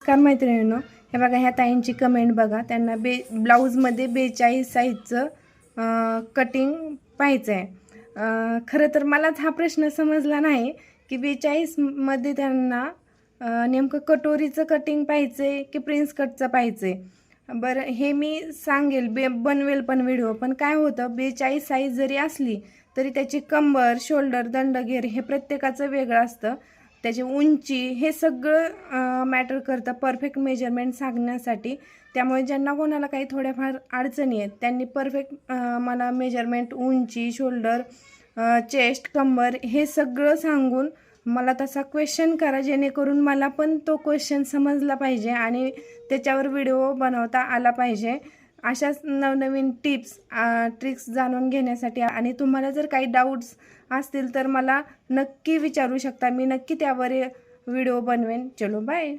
नमस्कार मैत्रिणींनो, हे बघा ह्या ताईंची कमेंट बघा. त्यांना ब्लाऊजमध्ये 42 साईजचं कटिंग पाहिजे आहे. खरं तर मलाच हा प्रश्न समजला नाही की 42 मध्ये त्यांना नेमकं कटोरीचं कटिंग पाहिजे की प्रिन्स कटचं पाहिजे. बरं, हे मी सांगेल, बनवेल पण व्हिडिओ. पण काय होतं, 42 साईज जरी असली तरी त्याची कंबर, शोल्डर, दंडगेर हे प्रत्येकाचं वेगळं असतं. त्याची उंची हे सगळं मॅटर करतं परफेक्ट मेजरमेंट सांगण्यासाठी. त्यामुळे ज्यांना कोणाला काही थोड्याफार अडचणी आहेत त्यांनी परफेक्ट मला मेजरमेंट, उंची, शोल्डर, चेस्ट, कंबर हे सगळं सांगून मला तसा क्वेश्चन करा, जेणेकरून मला पण तो क्वेश्चन समजला पाहिजे आणि त्याच्यावर व्हिडिओ बनवता आला पाहिजे. अशाच नवनवीन टिप्स, ट्रिक्स जाणून घेण्यासाठी. आणि तुम्हाला जर काही डाऊट्स असतील तर मला नक्की विचारू शकता. मी नक्की त्यावर व्हिडिओ बनवेन. चलो बाय.